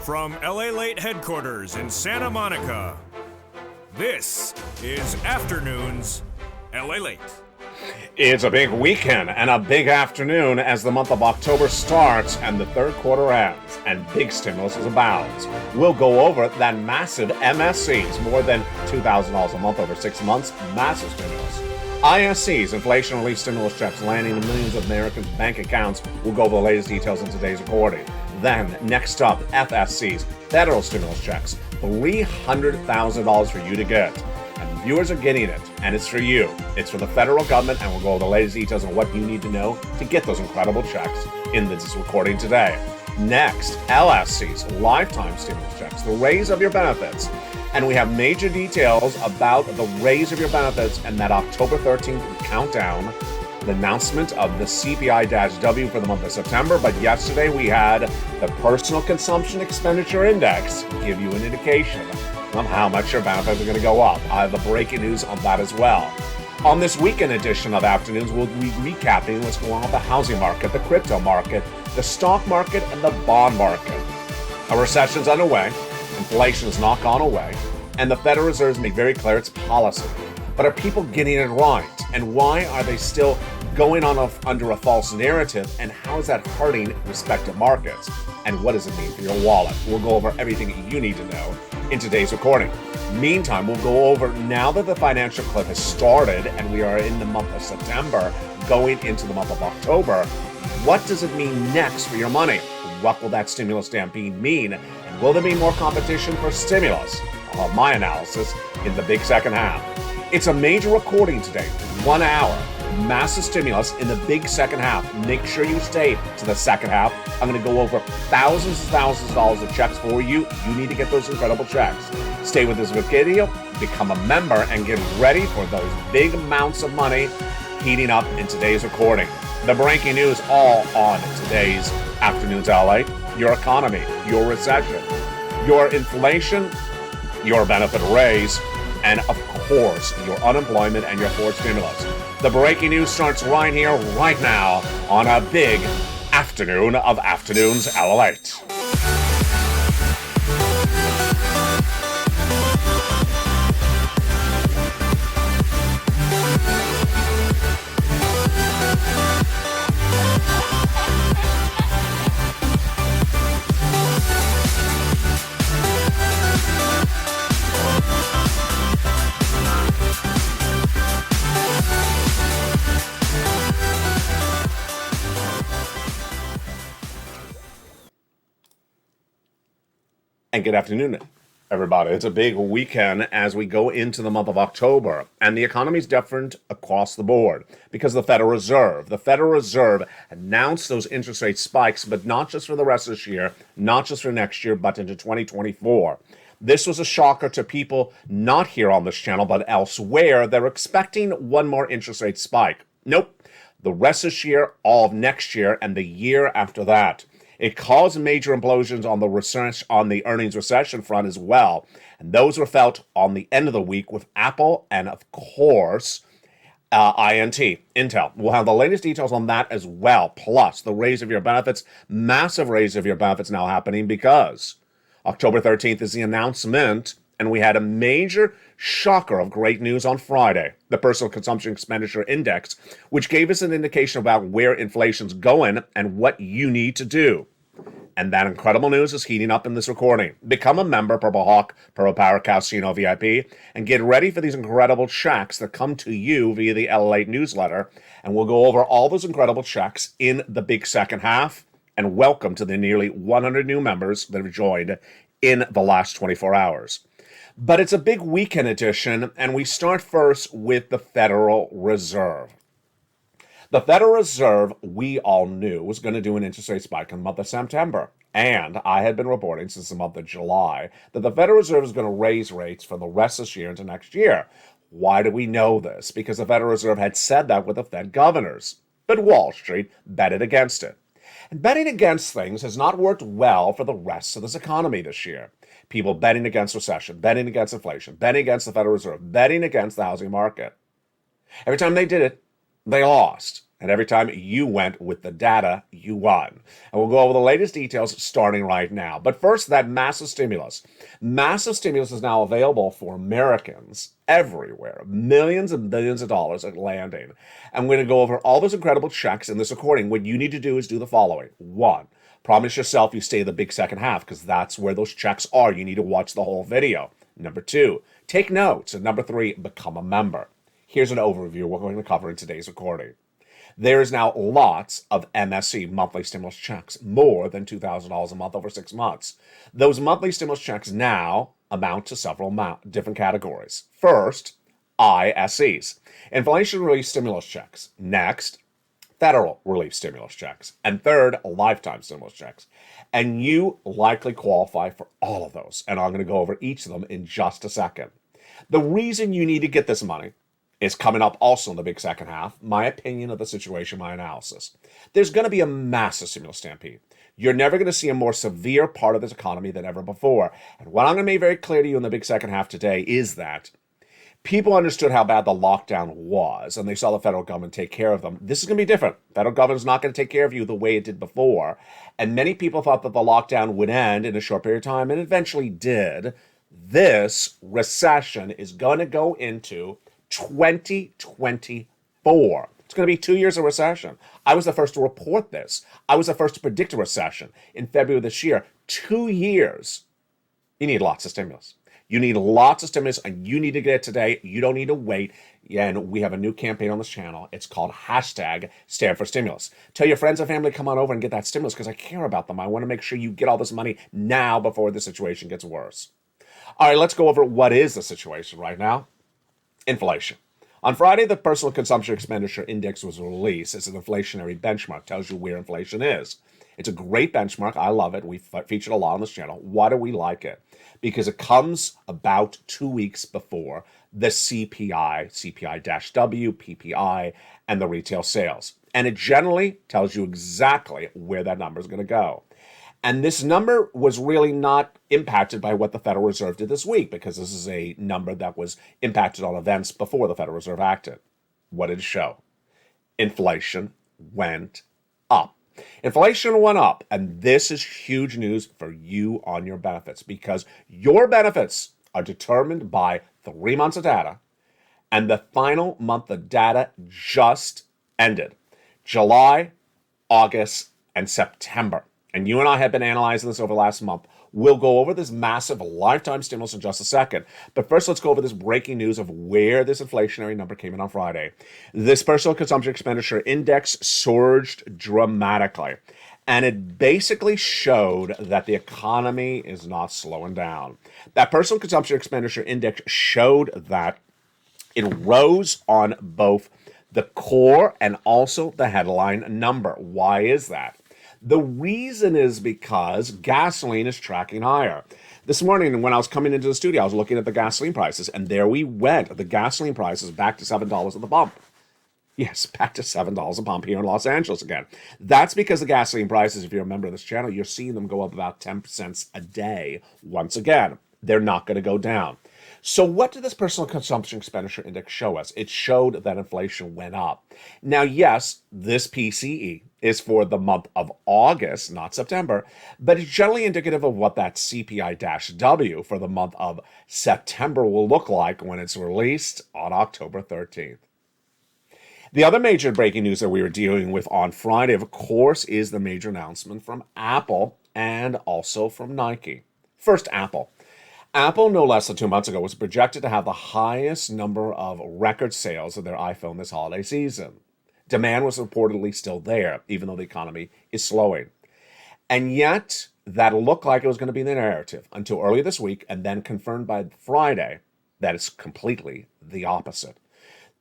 From LALATE headquarters in Santa Monica, this is Afternoons LALATE. It's a big weekend and a big afternoon as the month of October starts and the third quarter ends, and big stimulus is abounds. We'll go over that massive MSCs, more than $2,000 a month over 6 months, massive stimulus. ISCs, inflation relief stimulus checks landing in millions of Americans' bank accounts. We'll go over the latest details in today's recording. Then, next up, FSCs, federal stimulus checks, $300,000 for you to get. And viewers are getting it, and it's for you. It's for the federal government, and we'll go over the latest details on what you need to know to get those incredible checks in this recording today. Next, LSCs, lifetime stimulus checks, the raise of your benefits. And we have major details about the raise of your benefits and that October 13th countdown, the announcement of the CPI-W for the month of September. But yesterday we had the Personal Consumption Expenditure Index give you an indication of how much your benefits are going to go up. I have the breaking news on that as well. On this weekend edition of Afternoons, we'll be recapping what's going on with the housing market, the crypto market, the stock market, and the bond market. A recession's underway, inflation has not gone away, and the Federal Reserve made very clear its policy. But are people getting it right? And why are they still going on under a false narrative? And how is that hurting respective markets? And what does it mean for your wallet? We'll go over everything you need to know in today's recording. Meantime, we'll go over, now that the financial cliff has started and we are in the month of September, going into the month of October, what does it mean next for your money? What will that stimulus stampede mean? And will there be more competition for stimulus? I'll have my analysis in the big second half. It's a major recording today, 1 hour, massive stimulus in the big second half. Make sure you stay to the second half. I'm going to go over thousands of dollars of checks for you. You need to get those incredible checks. Stay with this video, become a member, and get ready for those big amounts of money heating up in today's recording. The breaking news all on today's Afternoons LA. Your economy, your recession, your inflation, your benefit raise, and of course, your unemployment and your forced stimulus. The breaking news starts right here, right now, on a big afternoon of Afternoons LALATE. And good afternoon, everybody. It's a big weekend as we go into the month of October, and the economy is different across the board because the Federal Reserve announced those interest rate spikes, but not just for the rest of this year, not just for next year, but into 2024. This was a shocker to people not here on this channel, but elsewhere. They're expecting one more interest rate spike. Nope. The rest of this year, all of next year, and the year after that. It caused major implosions on the earnings recession front as well. And those were felt on the end of the week with Apple and, of course, Intel. We'll have the latest details on that as well. Plus, the raise of your benefits, massive raise of your benefits now happening because October 13th is the announcement, and we had a major shocker of great news on Friday, the Personal Consumption Expenditure Index, which gave us an indication about where inflation's going and what you need to do. And that incredible news is heating up in this recording. Become a member, Purple Hawk, Purple Power Casino VIP, and get ready for these incredible checks that come to you via the LALATE newsletter. And we'll go over all those incredible checks in the big second half. And welcome to the nearly 100 new members that have joined in the last 24 hours. But it's a big weekend edition, and we start first with the Federal Reserve. The Federal Reserve, we all knew, was going to do an interest rate spike in the month of September. And I had been reporting since the month of July that the Federal Reserve is going to raise rates for the rest of this year into next year. Why do we know this? Because the Federal Reserve had said that with the Fed governors. But Wall Street betted against it. And betting against things has not worked well for the rest of this economy this year. People betting against recession, betting against inflation, betting against the Federal Reserve, betting against the housing market. Every time they did it, they lost. And every time you went with the data, you won. And we'll go over the latest details starting right now. But first, that massive stimulus. Massive stimulus is now available for Americans everywhere. Millions and billions of dollars are landing. And we're going to go over all those incredible checks in this recording. What you need to do is do the following. One, promise yourself you stay the big second half because that's where those checks are. You need to watch the whole video. Number two, take notes. And number three, become a member. Here's an overview we're going to cover in today's recording. There is now lots of MSC, monthly stimulus checks, more than $2,000 a month over 6 months. Those monthly stimulus checks now amount to several different categories. First, ISEs, inflation relief stimulus checks. Next, federal relief stimulus checks. And third, lifetime stimulus checks. And you likely qualify for all of those. And I'm going to go over each of them in just a second. The reason you need to get this money is coming up also in the big second half. My opinion of the situation, my analysis. There's going to be a massive stimulus stampede. You're never going to see a more severe part of this economy than ever before. And what I'm going to make very clear to you in the big second half today is that people understood how bad the lockdown was, and they saw the federal government take care of them. This is going to be different. Federal government's not going to take care of you the way it did before. And many people thought that the lockdown would end in a short period of time, and it eventually did. This recession is going to go into 2024. It's going to be 2 years of recession. I was the first to report this. I was the first to predict a recession in February of this year. 2 years. You need lots of stimulus. You need lots of stimulus, and you need to get it today. You don't need to wait. And we have a new campaign on this channel. It's called #StandForStimulus. Tell your friends and family, come on over and get that stimulus because I care about them. I want to make sure you get all this money now before the situation gets worse. All right, let's go over what is the situation right now. Inflation. On Friday, the Personal Consumption Expenditure Index was released. It's an inflationary benchmark. Tells you where inflation is. It's a great benchmark. I love it. We've featured a lot on this channel. Why do we like it? Because it comes about 2 weeks before the CPI, CPI-W, PPI, and the retail sales. And it generally tells you exactly where that number is going to go. And this number was really not impacted by what the Federal Reserve did this week because this is a number that was impacted on events before the Federal Reserve acted. What did it show? Inflation went up. Inflation went up, and this is huge news for you on your benefits because your benefits are determined by 3 months of data, and the final month of data just ended. July, August, and September. And you and I have been analyzing this over the last month. We'll go over this massive lifetime stimulus in just a second. But first, let's go over this breaking news of where this inflationary number came in on Friday. This Personal Consumption Expenditure Index surged dramatically. And it basically showed that the economy is not slowing down. That Personal Consumption Expenditure Index showed that it rose on both the core and also the headline number. Why is that? The reason is because gasoline is tracking higher. This morning, when I was coming into the studio, I was looking at the gasoline prices, and there we went. The gasoline prices back to $7 at the pump. Yes, back to $7 a pump here in Los Angeles again. That's because the gasoline prices, if you're a member of this channel, you're seeing them go up about 10 cents a day. Once again, they're not going to go down. So what did this Personal Consumption Expenditure Index show us? It showed that inflation went up. Now, yes, this PCE is for the month of August, not September, but it's generally indicative of what that CPI-W for the month of September will look like when it's released on October 13th. The other major breaking news that we were dealing with on Friday, of course, is the major announcement from Apple and also from Nike. First, Apple. Apple, no less than 2 months ago, was projected to have the highest number of record sales of their iPhone this holiday season. Demand was reportedly still there, even though the economy is slowing. And yet, that looked like it was going to be the narrative until early this week, and then confirmed by Friday that it's completely the opposite.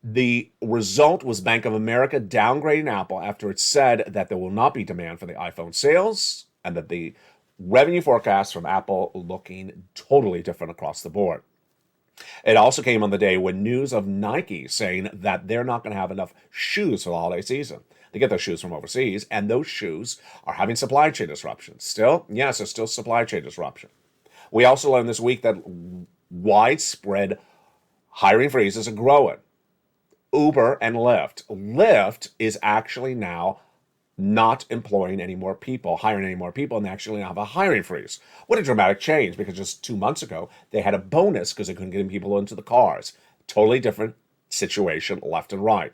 The result was Bank of America downgrading Apple after it said that there will not be demand for the iPhone sales and that the revenue forecast from Apple looking totally different across the board. It also came on the day when news of Nike saying that they're not going to have enough shoes for the holiday season. They get those shoes from overseas, and those shoes are having supply chain disruptions. Still, yes, there's still supply chain disruption. We also learned this week that widespread hiring freezes are growing. Uber and Lyft. Lyft is actually now not employing any more people, hiring any more people, and they actually now have a hiring freeze. What a dramatic change, because just 2 months ago, they had a bonus because they couldn't get people into the cars. Totally different situation left and right.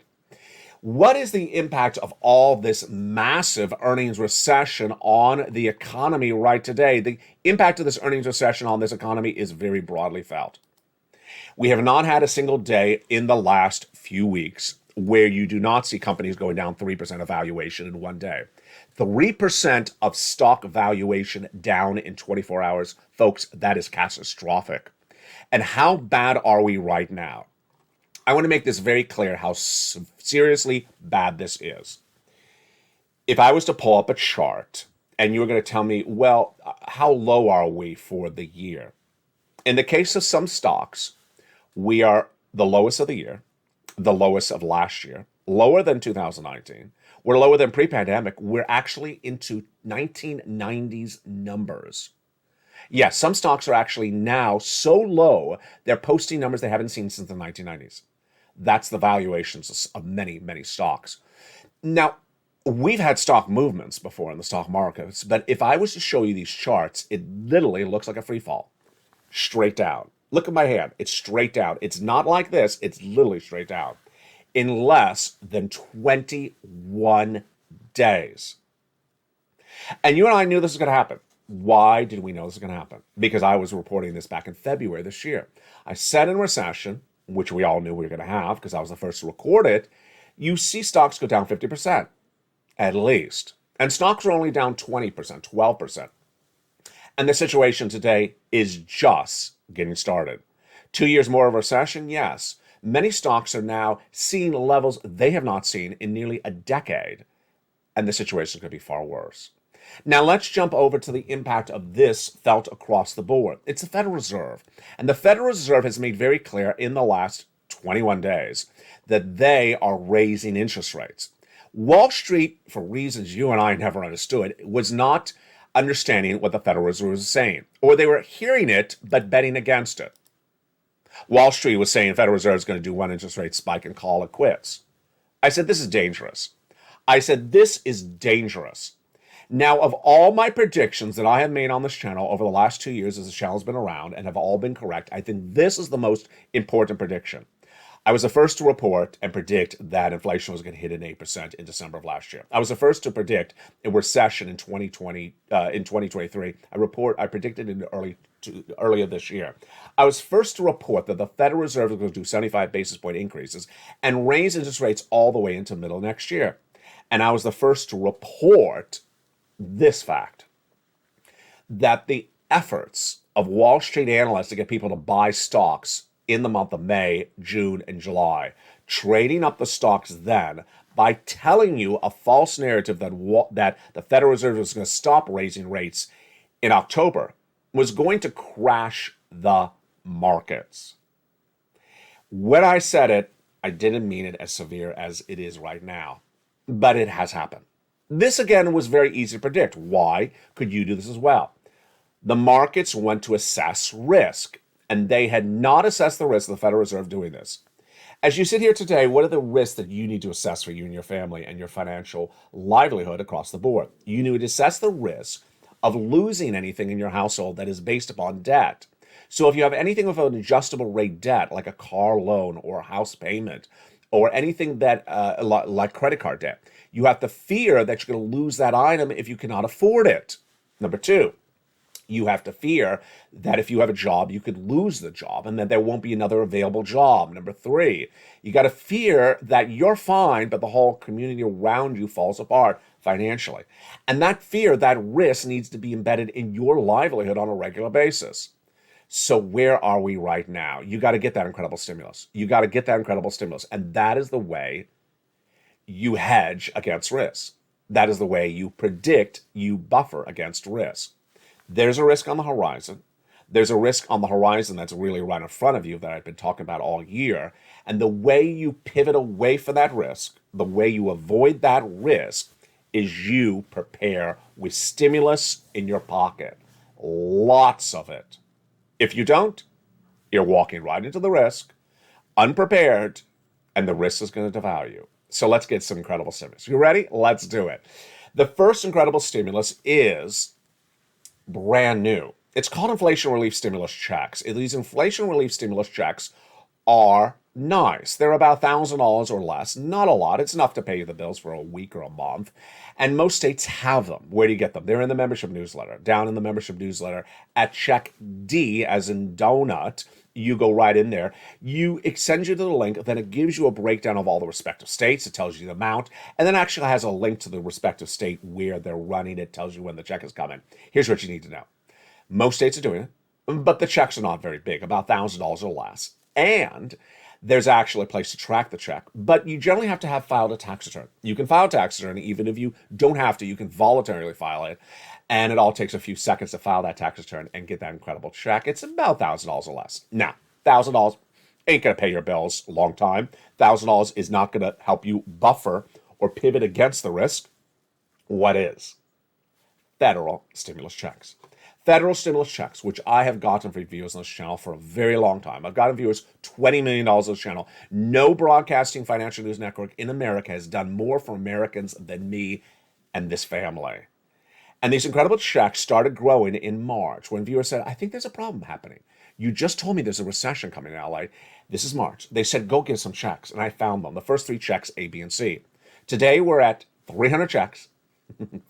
What is the impact of all this massive earnings recession on the economy right today? The impact of this earnings recession on this economy is very broadly felt. We have not had a single day in the last few weeks where you do not see companies going down 3% of valuation in one day. 3% of stock valuation down in 24 hours, folks, that is catastrophic. And how bad are we right now? I want to make this very clear how seriously bad this is. If I was to pull up a chart and you were going to tell me, well, how low are we for the year? In the case of some stocks, we are the lowest of the year, the lowest of last year, lower than 2019. We're lower than pre-pandemic. We're actually into 1990s numbers. Yes, some stocks are actually now so low, they're posting numbers they haven't seen since the 1990s. That's the valuations of many, many stocks. Now, we've had stock movements before in the stock markets, but if I was to show you these charts, it literally looks like a free fall. Straight down. Look at my hand. It's straight down. It's not like this. It's literally straight down. In less than 21 days. And you and I knew this was going to happen. Why did we know this was going to happen? Because I was reporting this back in February this year. I said in recession, which we all knew we were going to have because I was the first to record it, you see stocks go down 50%, at least. And stocks are only down 20%, 12%. And the situation today is just getting started. 2 years more of recession? Yes. Many stocks are now seeing levels they have not seen in nearly a decade. And the situation is going to be far worse. Now let's jump over to the impact of this felt across the board. It's the Federal Reserve. And the Federal Reserve has made very clear in the last 21 days that they are raising interest rates. Wall Street, for reasons you and I never understood, was not understanding what the Federal Reserve was saying, or they were hearing it but betting against it. Wall Street was saying the Federal Reserve is going to do one interest rate spike and call it quits. I said, this is dangerous. I said, this is dangerous. Now, of all my predictions that I have made on this channel over the last 2 years as the channel's been around and have all been correct, I think this is the most important prediction. I was the first to report and predict that inflation was going to hit an 8% in December of last year. I was the first to predict a recession in 2023. I predicted it earlier this year. I was first to report that the Federal Reserve was going to do 75 basis point increases and raise interest rates all the way into middle of next year. And I was the first to report this fact, that the efforts of Wall Street analysts to get people to buy stocks in the month of May, June, and July, trading up the stocks then by telling you a false narrative that the Federal Reserve was going to stop raising rates in October, was going to crash the markets. When I said it, I didn't mean it as severe as it is right now, but it has happened. This, again, was very easy to predict. Why could you do this as well? The markets went to assess risk, and they had not assessed the risk of the Federal Reserve doing this. As you sit here today, what are the risks that you need to assess for you and your family and your financial livelihood across the board? You need to assess the risk of losing anything in your household that is based upon debt. So if you have anything with an adjustable rate debt, like a car loan or a house payment, or anything that like credit card debt, you have to fear that you're going to lose that item if you cannot afford it. Number two, you have to fear that if you have a job, you could lose the job and that there won't be another available job. Number three, you got to fear that you're fine, but the whole community around you falls apart financially. And that fear, that risk needs to be embedded in your livelihood on a regular basis. So where are we right now? You got to get that incredible stimulus. You got to get that incredible stimulus. And that is the way you hedge against risk. That is the way you predict, you buffer against risk. There's a risk on the horizon. There's a risk on the horizon that's really right in front of you that I've been talking about all year. And the way you pivot away from that risk, the way you avoid that risk, is you prepare with stimulus in your pocket. Lots of it. If you don't, you're walking right into the risk, unprepared, and the risk is going to devour you. So let's get some incredible stimulus. You ready? Let's do it. The first incredible stimulus is brand new. It's called inflation relief stimulus checks. These inflation relief stimulus checks are nice. They're about $1,000 or less. Not a lot. It's enough to pay you the bills for a week or a month. And most states have them. Where do you get them? They're in the membership newsletter. Down in the membership newsletter at check D, as in donut, you go right in there. It sends you to the link, then it gives you a breakdown of all the respective states. It tells you the amount, and then actually has a link to the respective state where they're running it. Tells you when the check is coming. Here's what you need to know. Most states are doing it, but the checks are not very big, about $1,000 or less. And there's actually a place to track the check, but you generally have to have filed a tax return. You can file a tax return, even if you don't have to, you can voluntarily file it. And it all takes a few seconds to file that tax return and get that incredible check. It's about $1,000 or less. Now, $1,000 ain't going to pay your bills a long time. $1,000 is not going to help you buffer or pivot against the risk. What is? Federal stimulus checks. Federal stimulus checks, which I have gotten for viewers on this channel for a very long time. I've gotten viewers $20 million on this channel. No broadcasting financial news network in America has done more for Americans than me and this family. And these incredible checks started growing in March when viewers said, I think there's a problem happening. You just told me there's a recession coming in LA. This is March. They said, go get some checks. And I found them. The first 3 checks, A, B, and C. Today, we're at 300 checks.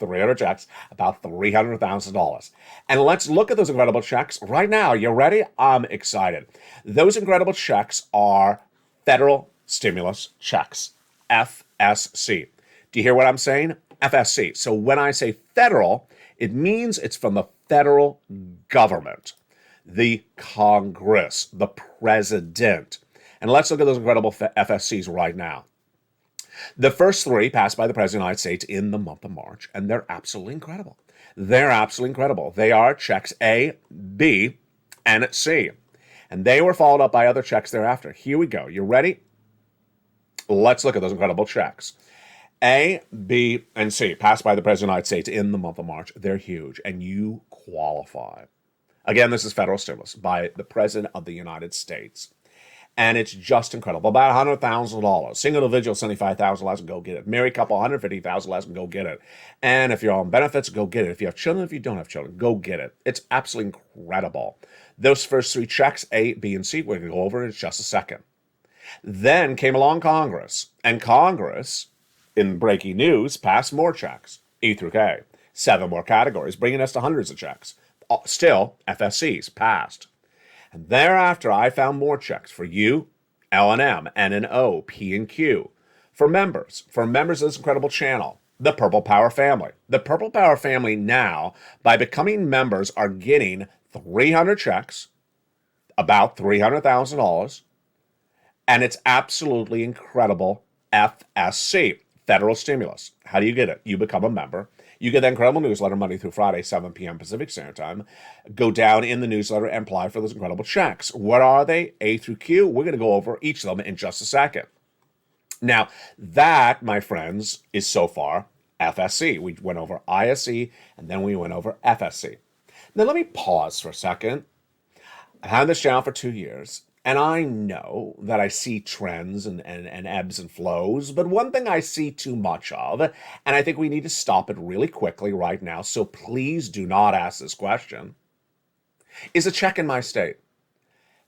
300 checks, about $300,000. And let's look at those incredible checks right now. You ready? I'm excited. Those incredible checks are federal stimulus checks, FSC. Do you hear what I'm saying? FSC. So when I say federal, it means it's from the federal government, the Congress, the president. And let's look at those incredible FSCs right now. The first 3 passed by the President of the United States in the month of March, and they're absolutely incredible. They're absolutely incredible. They are checks A, B, and C. And they were followed up by other checks thereafter. Here we go. You ready? Let's look at those incredible checks. A, B, and C passed by the President of the United States in the month of March. They're huge, and you qualify. Again, this is federal stimulus by the President of the United States. And it's just incredible. About $100,000. Single individual, $75,000 less, and go get it. Married couple, $150,000 less, and go get it. And if you're on benefits, go get it. If you have children, if you don't have children, go get it. It's absolutely incredible. Those first 3 checks, A, B, and C, we're going to go over in just a second. Then came along Congress. And Congress, in breaking news, passed more checks, E through K. 7 more categories, bringing us to hundreds of checks. Still, FSCs passed. And thereafter, I found more checks for you, L&M, N&O, P and Q. For members of this incredible channel, the Purple Power family. The Purple Power family now, by becoming members, are getting 300 checks, about $300,000, and it's absolutely incredible FSC, federal stimulus. How do you get it? You become a member. You get that incredible newsletter Monday through Friday, 7 p.m. Pacific Standard Time. Go down in the newsletter and apply for those incredible checks. What are they? A through Q. We're going to go over each of them in just a second. Now, that, my friends, is so far FSC. We went over ISC, and then we went over FSC. Now, let me pause for a second. I've had this channel for 2 years. And I know that I see trends and ebbs and flows, but one thing I see too much of, and I think we need to stop it really quickly right now, so please do not ask this question, is a check in my state.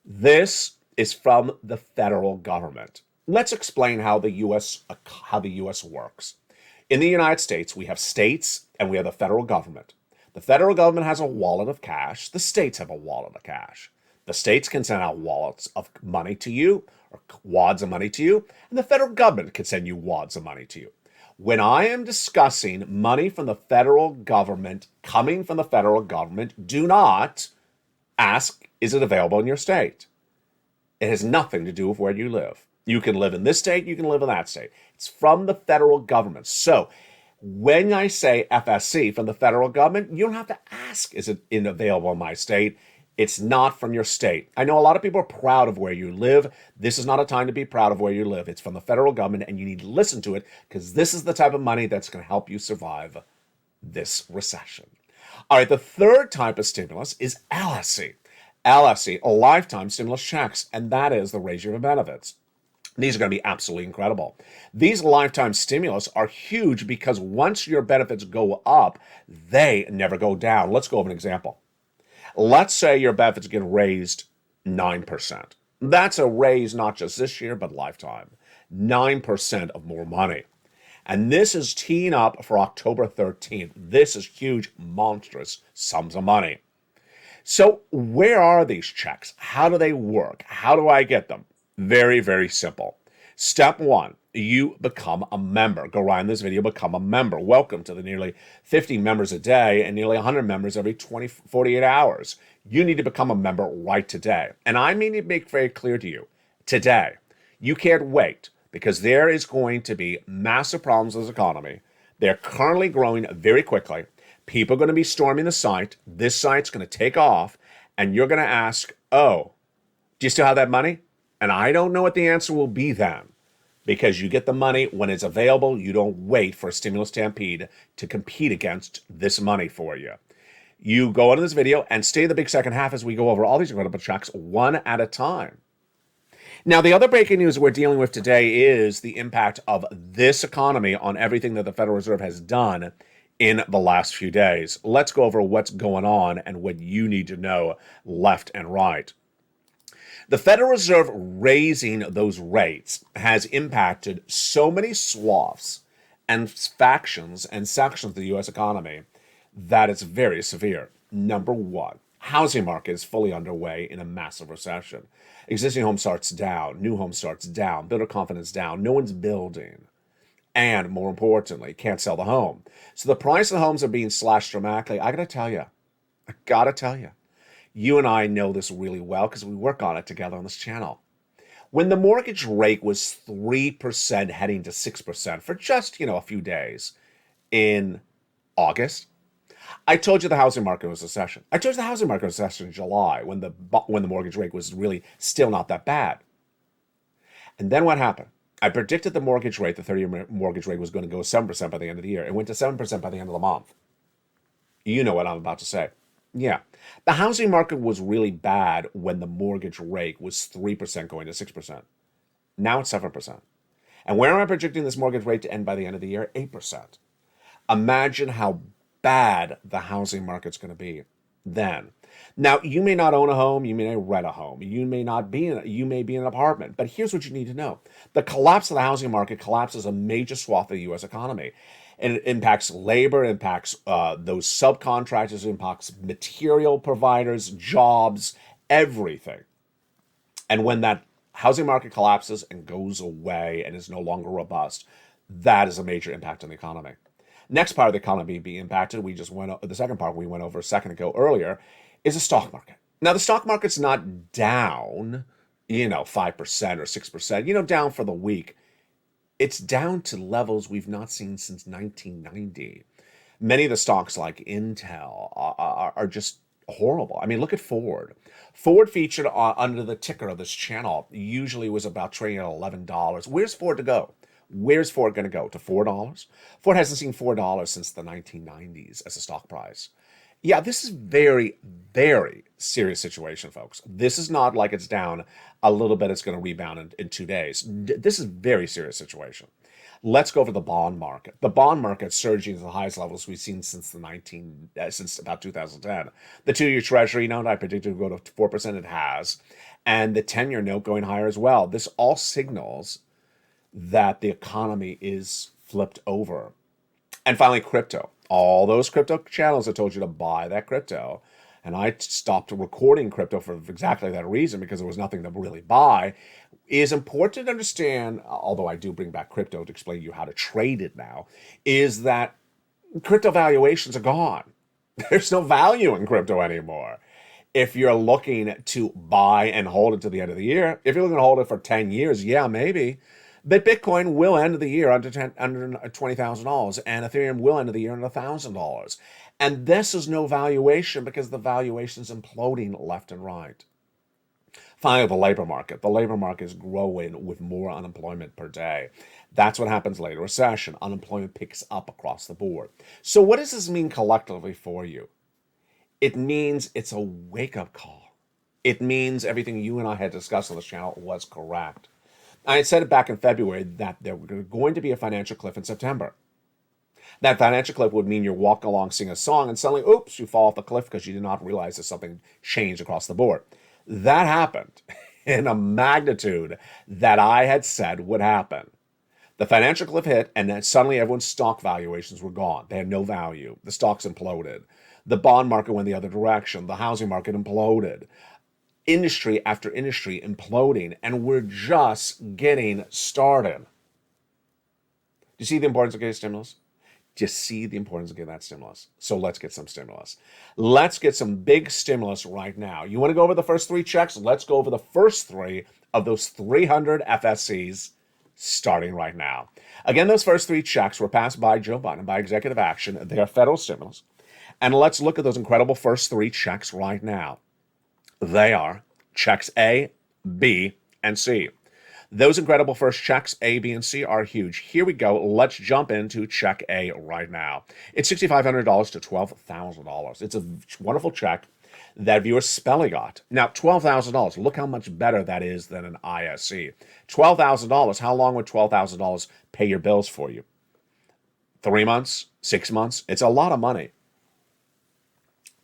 This is from the federal government. Let's explain how the U.S. works. In the United States, we have states and we have the federal government. The federal government has a wallet of cash. The states have a wallet of cash. The states can send out wallets of money to you, or wads of money to you, and the federal government can send you wads of money to you. When I am discussing money from the federal government, coming from the federal government, do not ask, is it available in your state? It has nothing to do with where you live. You can live in this state, you can live in that state. It's from the federal government. So when I say FSC from the federal government, you don't have to ask, is it available in my state? It's not from your state. I know a lot of people are proud of where you live. This is not a time to be proud of where you live. It's from the federal government, and you need to listen to it because this is the type of money that's going to help you survive this recession. All right, the third type of stimulus is LSC. LSC, a lifetime stimulus checks, and that is the raise your benefits. These are going to be absolutely incredible. These lifetime stimulus are huge because once your benefits go up, they never go down. Let's go over an example. Let's say your benefits get raised 9%. That's a raise not just this year, but lifetime. 9% of more money. And this is teeing up for October 13th. This is huge, monstrous sums of money. So where are these checks? How do they work? How do I get them? Very, very simple. Step one, you become a member. Go right in this video, become a member. Welcome to the nearly 50 members a day and nearly 100 members every 48 hours. You need to become a member right today. And I mean to make very clear to you, today. You can't wait because there is going to be massive problems with this economy. They're currently growing very quickly. People are going to be storming the site. This site's going to take off, and you're going to ask, oh, do you still have that money? And I don't know what the answer will be then, because you get the money when it's available. You don't wait for a stimulus stampede to compete against this money for you. You go into this video and stay the big second half as we go over all these incredible checks one at a time. Now, the other breaking news we're dealing with today is the impact of this economy on everything that the Federal Reserve has done in the last few days. Let's go over what's going on and what you need to know left and right. The Federal Reserve raising those rates has impacted so many swaths and factions and sections of the U.S. economy that it's very severe. Number one, housing market is fully underway in a massive recession. Existing home starts down, new home starts down, builder confidence down, no one's building. And more importantly, can't sell the home. So the price of homes are being slashed dramatically. I gotta tell you, you and I know this really well because we work on it together on this channel. When the mortgage rate was 3% heading to 6% for just, a few days in August, I told you the housing market was a recession. I told you the housing market was a recession in July when the mortgage rate was really still not that bad. And then what happened? I predicted the mortgage rate, the 30-year mortgage rate, was going to go 7% by the end of the year. It went to 7% by the end of the month. You know what I'm about to say. Yeah. The housing market was really bad when the mortgage rate was 3% going to 6%. Now it's 7%. And where am I predicting this mortgage rate to end by the end of the year? 8%. Imagine how bad the housing market's going to be then. Now, you may not own a home, you may rent a home, you may be in an apartment, but here's what you need to know. The collapse of the housing market collapses a major swath of the U.S. economy. And it impacts labor, impacts those subcontractors, impacts material providers, jobs, everything. And when that housing market collapses and goes away and is no longer robust, that is a major impact on the economy. Next part of the economy being impacted, the second part we went over a second ago earlier, is the stock market. Now, the stock market's not down, 5% or 6%, down for the week. It's down to levels we've not seen since 1990. Many of the stocks like Intel are just horrible. I mean, look at Ford. Ford featured under the ticker of this channel usually was about trading at $11. Where's Ford to go? Where's Ford going to go? To $4? Ford hasn't seen $4 since the 1990s as a stock price. Yeah, this is very, very serious situation, folks. This is not like it's down a little bit, it's going to rebound in 2 days. This is a very serious situation. Let's go over the bond market. The bond market surging to the highest levels we've seen since since about 2010. The 2-year Treasury note I predicted would go to 4%. It has, and the 10-year note going higher as well. This all signals that the economy is flipped over. And finally, crypto. All those crypto channels that told you to buy that crypto, and I stopped recording crypto for exactly that reason because there was nothing to really buy, is important to understand, although I do bring back crypto to explain to you how to trade it now, is that crypto valuations are gone. There's no value in crypto anymore. If you're looking to buy and hold it to the end of the year, if you're looking to hold it for 10 years, yeah, maybe. But Bitcoin will end the year under $20,000, and Ethereum will end the year under $1,000. And this is no valuation because the valuation is imploding left and right. Finally, the labor market. The labor market is growing with more unemployment per day. That's what happens later. Recession, unemployment picks up across the board. So what does this mean collectively for you? It means it's a wake-up call. It means everything you and I had discussed on this channel was correct. I had said it back in February that there were going to be a financial cliff in September. That financial cliff would mean you're walking along, singing a song, and suddenly, oops, you fall off the cliff because you did not realize that something changed across the board. That happened in a magnitude that I had said would happen. The financial cliff hit, and then suddenly everyone's stock valuations were gone. They had no value. The stocks imploded. The bond market went the other direction. The housing market imploded. Industry after industry imploding, and we're just getting started. Do you see the importance of getting stimulus? Do you see the importance of getting that stimulus? So let's get some stimulus. Let's get some big stimulus right now. You want to go over the first 3 checks? Let's go over the first 3 of those 300 FSCs starting right now. Again, those first 3 checks were passed by Joe Biden by executive action. They are federal stimulus. And let's look at those incredible first 3 checks right now. They are checks A, B, and C. Those incredible first checks, A, B, and C, are huge. Here we go. Let's jump into check A right now. It's $6,500 to $12,000. It's a wonderful check that viewer Spelly got. Now, $12,000. Look how much better that is than an ISC. $12,000. How long would $12,000 pay your bills for you? 3 months? 6 months? It's a lot of money.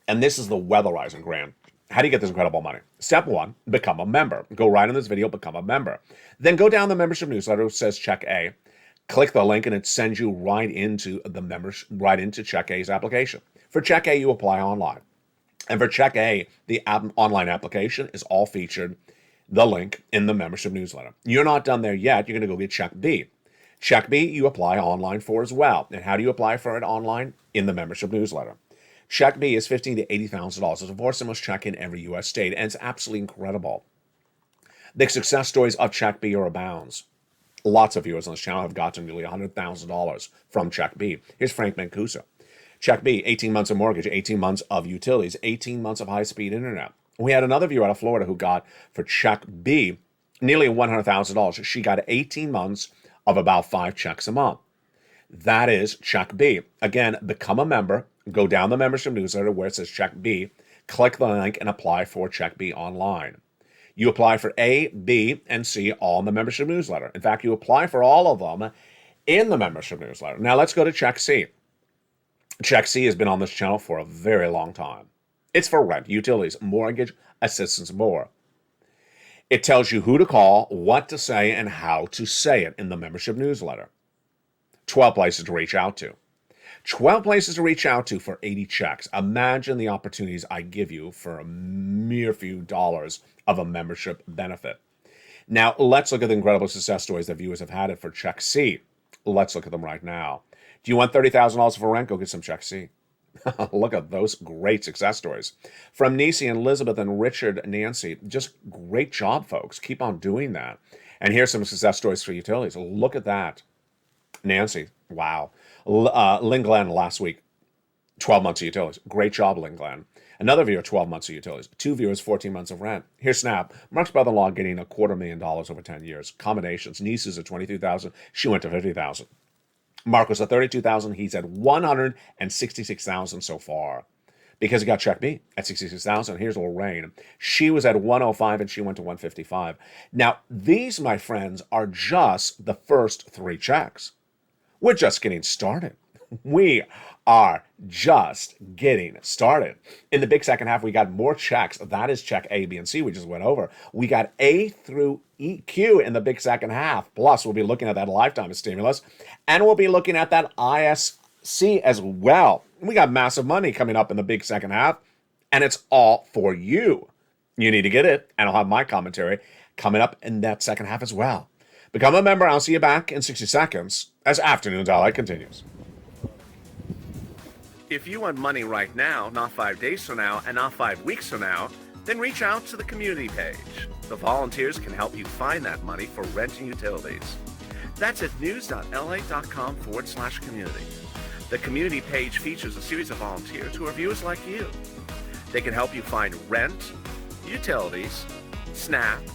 And this is the weatherizing grant. How do you get this incredible money? Step 1, become a member. Go right in this video, become a member. Then go down the membership newsletter, which says Check A. Click the link and it sends you right into the members, right into Check A's application. For Check A, you apply online. And for Check A, the online application is all featured, the link in the membership newsletter. You're not done there yet. You're going to go get Check B. Check B, you apply online for as well. And how do you apply for it online? In the membership newsletter. Check B is $15,000 to $80,000. It's a fourth stimulus check in every U.S. state, and it's absolutely incredible. The success stories of Check B are abounds. Lots of viewers on this channel have gotten nearly $100,000 from Check B. Here's Frank Mancuso. Check B, 18 months of mortgage, 18 months of utilities, 18 months of high-speed internet. We had another viewer out of Florida who got, for Check B, nearly $100,000. She got 18 months of about 5 checks a month. That is Check B. Again, become a member. Go down the membership newsletter where it says Check B, click the link, and apply for Check B online. You apply for A, B, and C all in the membership newsletter. In fact, you apply for all of them in the membership newsletter. Now let's go to Check C. Check C has been on this channel for a very long time. It's for rent, utilities, mortgage, assistance, more. It tells you who to call, what to say, and how to say it in the membership newsletter. 12 places to reach out to. 12 places to reach out to for 80 checks. Imagine the opportunities I give you for a mere few dollars of a membership benefit. Now, let's look at the incredible success stories that viewers have had it for Check C. Let's look at them right now. Do you want $30,000 for rent? Go get some Check C. Look at those great success stories. From Nisi and Elizabeth and Richard, Nancy, just great job, folks. Keep on doing that. And here's some success stories for utilities. Look at that. Nancy, wow. Lynn Glenn last week, 12 months of utilities. Great job, Lynn Glenn. Another viewer, 12 months of utilities. 2 viewers, 14 months of rent. Here's Snap. Mark's brother-in-law getting $250,000 over 10 years. Combinations. Nieces at $22,000. She went to $50,000. Mark was at $32,000. He's at $166,000 so far because he got Check B at $66,000. Here's Lorraine. She was at $105,000 and she went to $155,000. Now, these, my friends, are just the first 3 checks. We're just getting started. We are just getting started. In the big second half, we got more checks. That is Check A, B, and C we just went over. We got A through EQ in the big second half. Plus, we'll be looking at that lifetime stimulus, and we'll be looking at that ISC as well. We got massive money coming up in the big second half, and it's all for you. You need to get it, and I'll have my commentary coming up in that second half as well. Become a member. I'll see you back in 60 seconds as Afternoons LA continues. If you want money right now, not 5 days from now, and not 5 weeks from now, then reach out to the community page. The volunteers can help you find that money for rent and utilities. That's at news.la.com/community. The community page features a series of volunteers who are viewers like you. They can help you find rent, utilities, SNAP,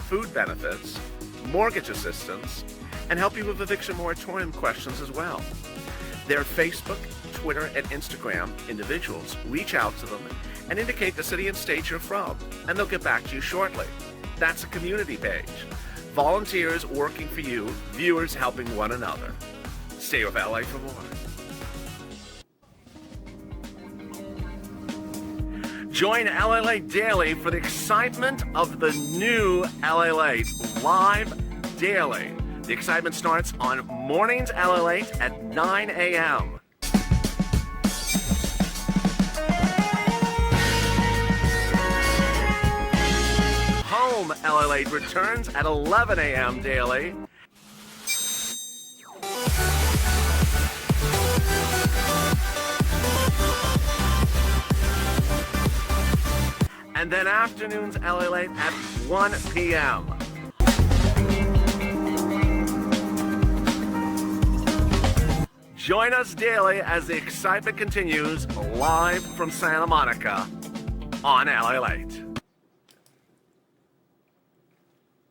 food benefits, mortgage assistance, and help you with eviction moratorium questions as well. Their Facebook, Twitter, and Instagram individuals reach out to them and indicate the city and state you're from, and they'll get back to you shortly. That's a community page. Volunteers working for you, viewers helping one another. Stay with LA for more. Join LALATE Daily for the excitement of the new LALATE live daily. The excitement starts on mornings LALATE at 9 a.m. Home LALATE returns at 11 a.m. daily. And then afternoons LALATE at 1 p.m. Join us daily as the excitement continues live from Santa Monica on LALATE.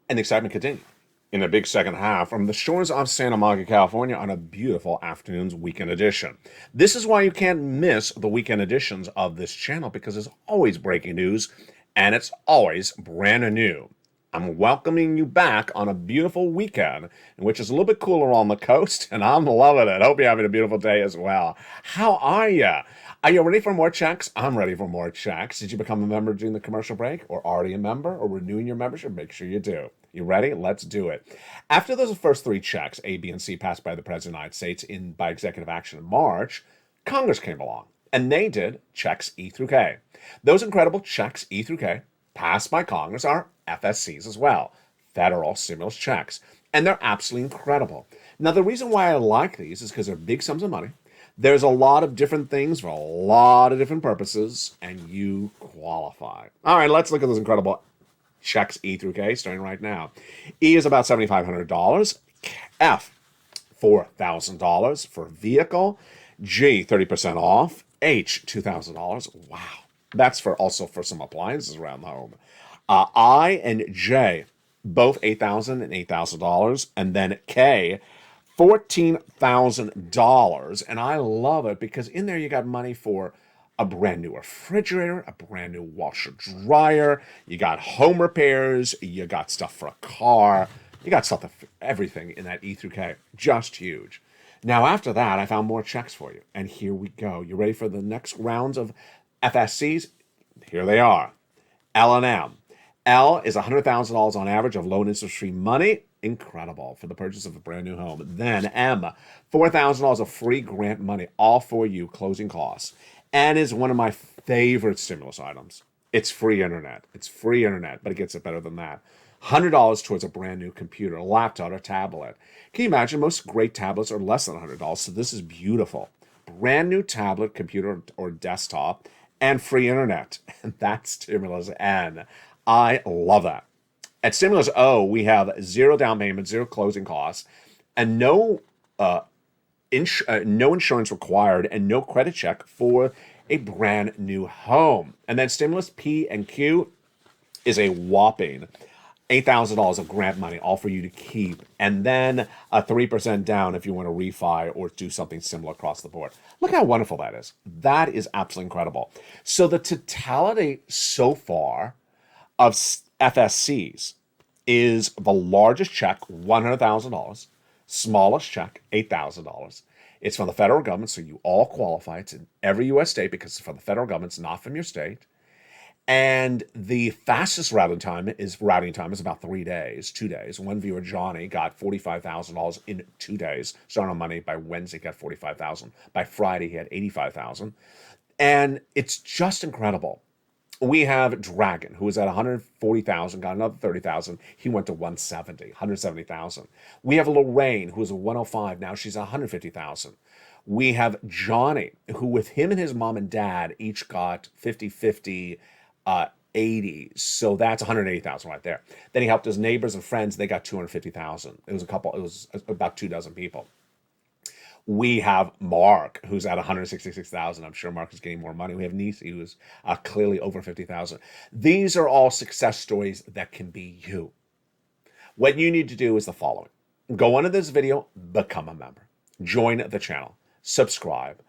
And the excitement continues in a big second half from the shores of Santa Monica, California on a beautiful afternoon's weekend edition. This is why you can't miss the weekend editions of this channel, because there's always breaking news and it's always brand new. I'm welcoming you back on a beautiful weekend, which is a little bit cooler on the coast, and I'm loving it. Hope you're having a beautiful day as well. How are you? Are you ready for more checks? I'm ready for more checks. Did you become a member during the commercial break, or already a member, or renewing your membership? Make sure you do. You ready? Let's do it. After those first three checks, A, B, and C, passed by the President of the United States by executive action in March, Congress came along, and they did checks E through K. Those incredible checks E through K passed by Congress are FSCs as well, federal stimulus checks, and they're absolutely incredible. Now, the reason why I like these is because they're big sums of money. There's a lot of different things for a lot of different purposes, and you qualify. All right, let's look at those incredible checks E through K, starting right now. E is about $7,500. F, $4,000 for vehicle. G, 30% off. H, $2,000. Wow. That's also for some appliances around the home. I and J, both $8,000 and $8,000. And then K, $14,000. And I love it because in there you got money for a brand new refrigerator, a brand new washer dryer, you got home repairs, you got stuff for a car, you got stuff for everything in that E through K. Just huge. Now after that, I found more checks for you. And here we go. You ready for the next rounds of FSCs? Here they are. L and M. L is $100,000 on average of loan interest-free money. Incredible for the purchase of a brand new home. Then M, $4,000 of free grant money, all for you, closing costs. N is one of my favorite stimulus items. It's free internet. It's free internet, but it gets it better than that. $100 towards a brand new computer, a laptop, or tablet. Can you imagine? Most great tablets are less than $100, so this is beautiful. Brand new tablet, computer, or desktop, and free internet. And that's Stimulus N. I love that. At Stimulus O, we have zero down payment, zero closing costs, and no insurance required, and no credit check for a brand new home. And then Stimulus P and Q is a whopping $8,000 of grant money, all for you to keep, and then a 3% down if you want to refi or do something similar across the board. Look how wonderful that is. That is absolutely incredible. So the totality so far of FSCs is the largest check, $100,000, smallest check, $8,000. It's from the federal government, so you all qualify. It's in every U.S. state because it's from the federal government. It's not from your state. And the fastest routing time is about 3 days, 2 days. One viewer, Johnny, got $45,000 in 2 days. Started on Monday. By Wednesday, got $45,000. By Friday, he had $85,000. And it's just incredible. We have Dragon, who was at $140,000, got another $30,000. He went to $170,000. We have Lorraine, who was at $105,000. Now she's at $150,000. We have Johnny, who with him and his mom and dad each got 50-50, 80. So that's $180,000 right there. Then he helped his neighbors and friends. They got $250,000. It was about 24 people. We have Mark, who's at $166,000. I'm sure Mark is getting more money. We have Nisi, who's clearly over $50,000. These are all success stories that can be you. What you need to do is the following. Go under this video, become a member. Join the channel. Subscribe.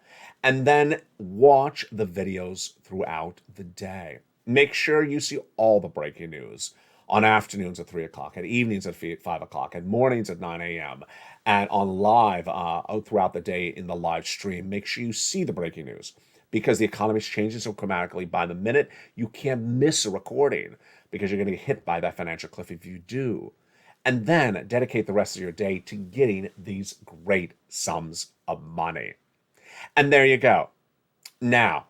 And then watch the videos throughout the day. Make sure you see all the breaking news on afternoons at 3 o'clock, at evenings at 5 o'clock, at mornings at 9 a.m., and on live throughout the day in the live stream. Make sure you see the breaking news because the economy is changing so dramatically by the minute. You can't miss a recording because you're going to get hit by that financial cliff if you do. And then dedicate the rest of your day to getting these great sums of money. And there you go. Now,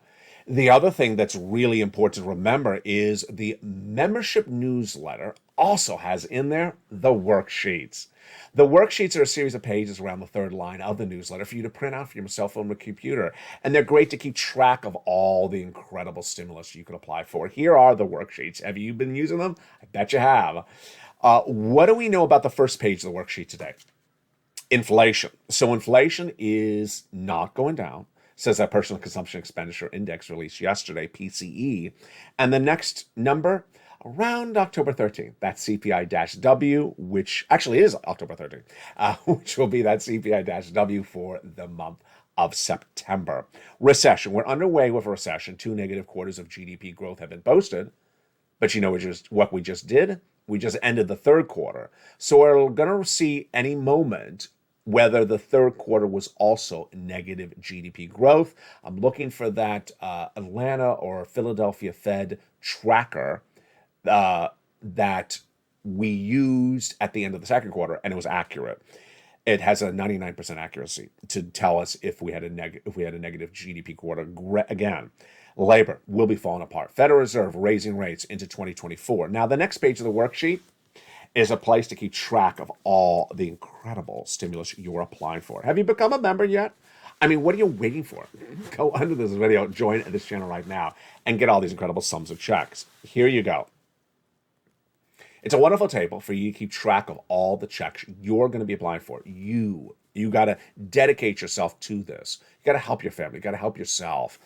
the other thing that's really important to remember is the membership newsletter also has in there the worksheets. The worksheets are a series of pages around the third line of the newsletter for you to print out for your cell phone or computer. And they're great to keep track of all the incredible stimulus you can apply for. Here are the worksheets. Have you been using them? I bet you have. What do we know about the first page of the worksheet today? Inflation. So inflation is not going down, says that Personal Consumption Expenditure Index released yesterday, PCE. And the next number, around October 13th, that's CPI-W, which actually is October 13th, which will be that CPI-W for the month of September. Recession. We're underway with a recession. 2 negative quarters of GDP growth have been posted. But you know what we just did? We just ended the third quarter. So we're going to see any moment whether the third quarter was also negative GDP growth. I'm looking for that Atlanta or Philadelphia Fed tracker that we used at the end of the second quarter, and it was accurate. It has a 99% accuracy to tell us if we had a negative GDP quarter again. Labor will be falling apart. Federal Reserve raising rates into 2024. Now, the next page of the worksheet is a place to keep track of all the incredible stimulus you're applying for. Have you become a member yet? I mean, what are you waiting for? Go under this video, join this channel right now, and get all these incredible sums of checks. Here you go. It's a wonderful table for you to keep track of all the checks you're going to be applying for. You got to dedicate yourself to this. You got to help your family. You got to help yourself.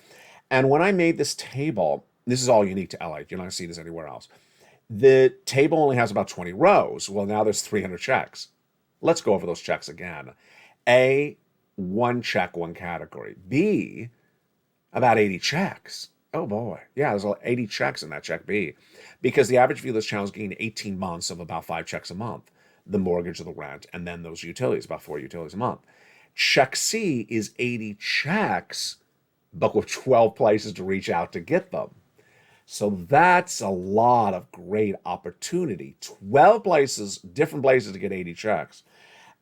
And when I made this table, this is all unique to LA. You're not going to see this anywhere else. The table only has about 20 rows. Well, now there's 300 checks. Let's go over those checks again. A, one check, one category. B, about 80 checks. Oh boy. Yeah, there's 80 checks in that check B. Because the average view of this channel is getting 18 months of about 5 checks a month. The mortgage or the rent, and then those utilities, about 4 utilities a month. Check C is 80 checks, but with 12 places to reach out to get them. So that's a lot of great opportunity. 12 places, different places to get 80 checks.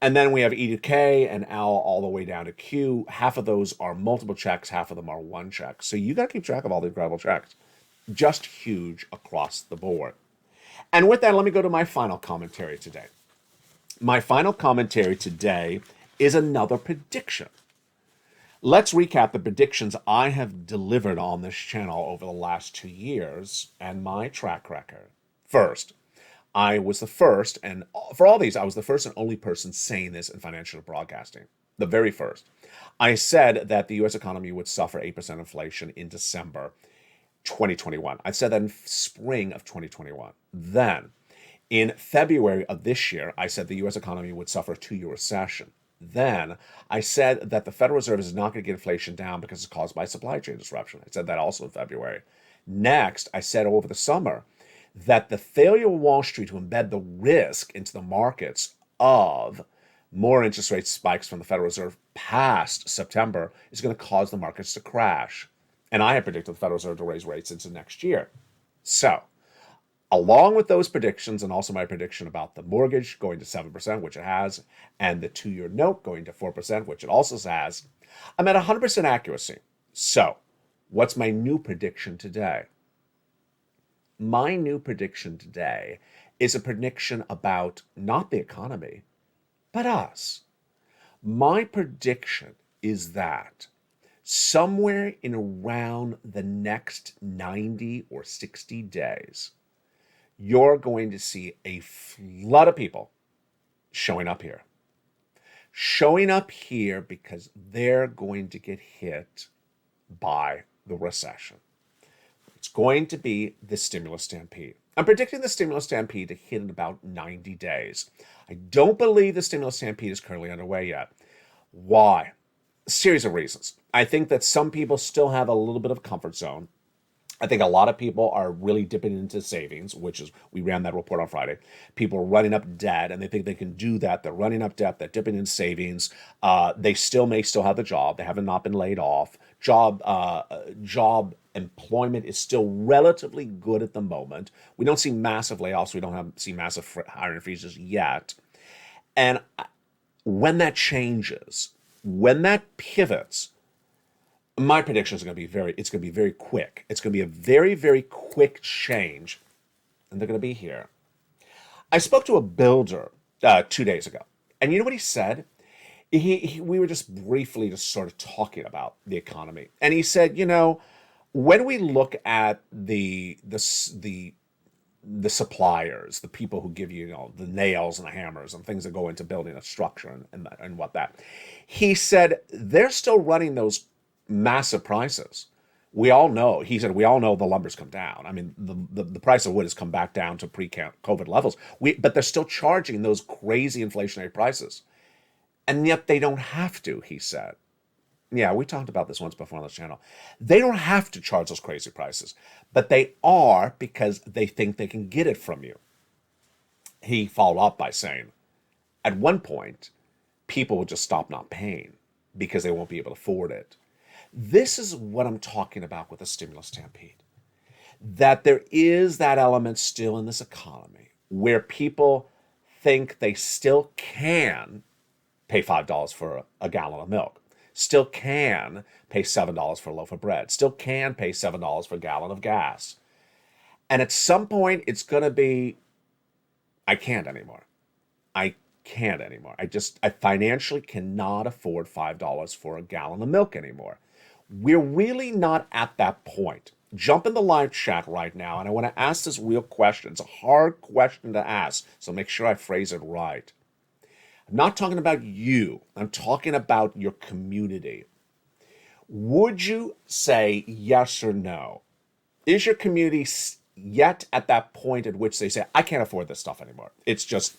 And then we have E to K and L all the way down to Q. Half of those are multiple checks, half of them are one check. So you got to keep track of all the incredible checks. Just huge across the board. And with that, let me go to my final commentary today. My final commentary today is another prediction. Let's recap the predictions I have delivered on this channel over the last 2 years and my track record. First, I was the first, and for all these, I was the first and only person saying this in financial broadcasting. The very first. I said that the U.S. economy would suffer 8% inflation in December 2021. I said that in spring of 2021. Then, in February of this year, I said the U.S. economy would suffer a 2-year recession. Then I said that the Federal Reserve is not going to get inflation down because it's caused by supply chain disruption. I said that also in February. Next, I said over the summer that the failure of Wall Street to embed the risk into the markets of more interest rate spikes from the Federal Reserve past September is going to cause the markets to crash. And I had predicted the Federal Reserve to raise rates into next year. So, along with those predictions and also my prediction about the mortgage going to 7%, which it has, and the 2-year note going to 4%, which it also has, I'm at 100% accuracy. So, what's my new prediction today? My new prediction today is a prediction about not the economy, but us. My prediction is that somewhere in around the next 90 or 60 days, you're going to see a flood of people showing up here. Showing up here because they're going to get hit by the recession. It's going to be the stimulus stampede. I'm predicting the stimulus stampede to hit in about 90 days. I don't believe the stimulus stampede is currently underway yet. Why? A series of reasons. I think that some people still have a little bit of comfort zone. I think a lot of people are really dipping into savings, which is, we ran that report on Friday. People are running up debt and they think they can do that. They're running up debt, they're dipping in savings. They may still have the job. They haven't not been laid off. Job employment is still relatively good at the moment. We don't see massive layoffs. We don't see massive hiring freezes yet. And when that changes, when that pivots, my prediction is going to be it's going to be very quick. It's going to be a very, very quick change, and they're going to be here. I spoke to a builder 2 days ago, and you know what he said? We were just briefly just sort of talking about the economy, and he said, when we look at the suppliers, the people who give you, the nails and the hammers and things that go into building a structure and what that, he said they're still running those massive prices. We all know, he said, we all know the lumber's come down. I mean, the price of wood has come back down to pre-COVID levels. But they're still charging those crazy inflationary prices. And yet they don't have to, he said. Yeah, we talked about this once before on this channel. They don't have to charge those crazy prices, but they are because they think they can get it from you. He followed up by saying, at one point, people will just stop not paying because they won't be able to afford it. This is what I'm talking about with the stimulus stampede. That there is that element still in this economy where people think they still can pay $5 for a gallon of milk, still can pay $7 for a loaf of bread, still can pay $7 for a gallon of gas. And at some point, it's going to be, I can't anymore. I can't anymore. I financially cannot afford $5 for a gallon of milk anymore. We're really not at that point. Jump in the live chat right now, and I want to ask this real question. It's a hard question to ask, so make sure I phrase it right. I'm not talking about you. I'm talking about your community. Would you say yes or no? Is your community yet at that point at which they say, I can't afford this stuff anymore? It's just,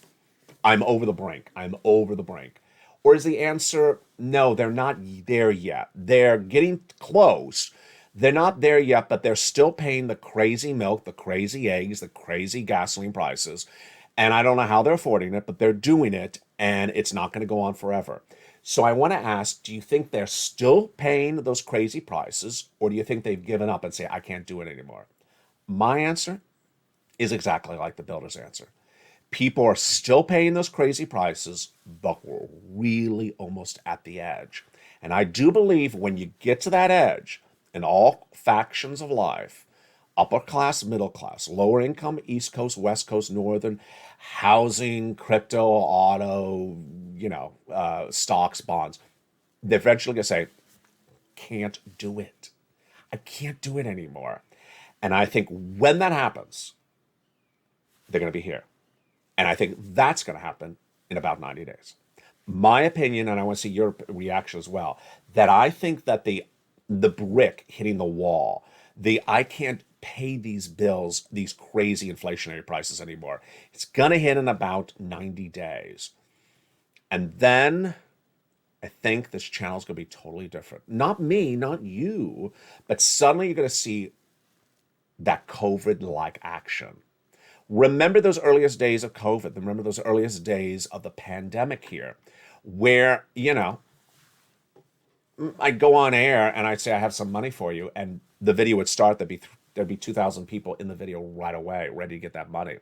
I'm over the brink. I'm over the brink. Or is the answer, no, they're not there yet. They're getting close. They're not there yet, but they're still paying the crazy milk, the crazy eggs, the crazy gasoline prices. And I don't know how they're affording it, but they're doing it, and it's not going to go on forever. So I want to ask, do you think they're still paying those crazy prices, or do you think they've given up and say, I can't do it anymore? My answer is exactly like the builder's answer. People are still paying those crazy prices, but we're really almost at the edge. And I do believe when you get to that edge, in all factions of life, upper class, middle class, lower income, East Coast, West Coast, Northern, housing, crypto, auto, stocks, bonds, they're eventually going to say, can't do it. I can't do it anymore. And I think when that happens, they're going to be here. And I think that's going to happen in about 90 days. My opinion, and I want to see your reaction as well, that I think that the brick hitting the wall, I can't pay these bills, these crazy inflationary prices anymore, it's going to hit in about 90 days. And then I think this channel is going to be totally different. Not me, not you, but suddenly you're going to see that COVID-like action. Remember those earliest days of COVID. Remember those earliest days of the pandemic here, where, I'd go on air and I'd say, I have some money for you. And the video would start. There'd be 2,000 people in the video right away, ready to get that money.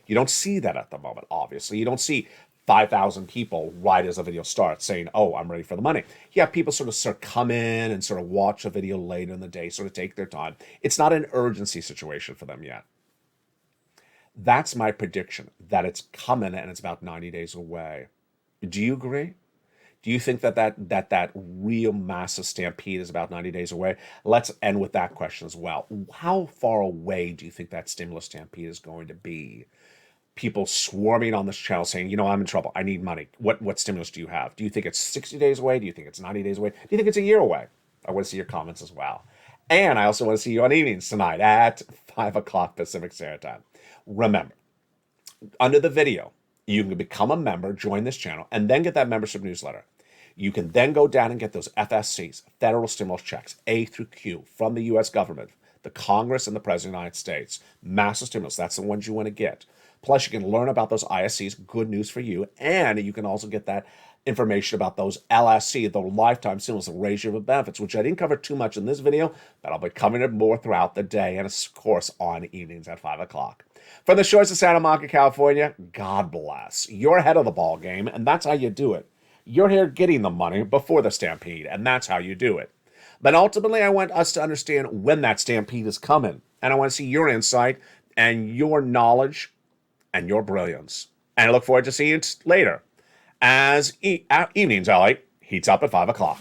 You don't see that at the moment, obviously. You don't see 5,000 people right as the video starts saying, oh, I'm ready for the money. Yeah, people sort of come in and sort of watch a video later in the day, sort of take their time. It's not an urgency situation for them yet. That's my prediction, that it's coming and it's about 90 days away. Do you agree? Do you think that real massive stampede is about 90 days away? Let's end with that question as well. How far away do you think that stimulus stampede is going to be? People swarming on this channel saying, I'm in trouble. I need money. What stimulus do you have? Do you think it's 60 days away? Do you think it's 90 days away? Do you think it's a year away? I want to see your comments as well. And I also want to see you on evenings tonight at 5 o'clock Pacific Standard Time. Remember, under the video, you can become a member, join this channel, and then get that membership newsletter. You can then go down and get those FSCs, federal stimulus checks, A through Q, from the U.S. government. the Congress and the President of the United States. Massive stimulus. That's the ones you want to get. Plus, you can learn about those ISCs. Good news for you. And you can also get that information about those LSC, the lifetime stimulus, the ratio of benefits, which I didn't cover too much in this video, but I'll be covering it more throughout the day and, of course, on evenings at 5 o'clock. From the shores of Santa Monica, California, God bless. You're ahead of the ball game, and that's how you do it. You're here getting the money before the stampede, and that's how you do it. But ultimately, I want us to understand when that stampede is coming, and I want to see your insight and your knowledge and your brilliance. And I look forward to seeing you later as Evenings LA heats up at 5 o'clock.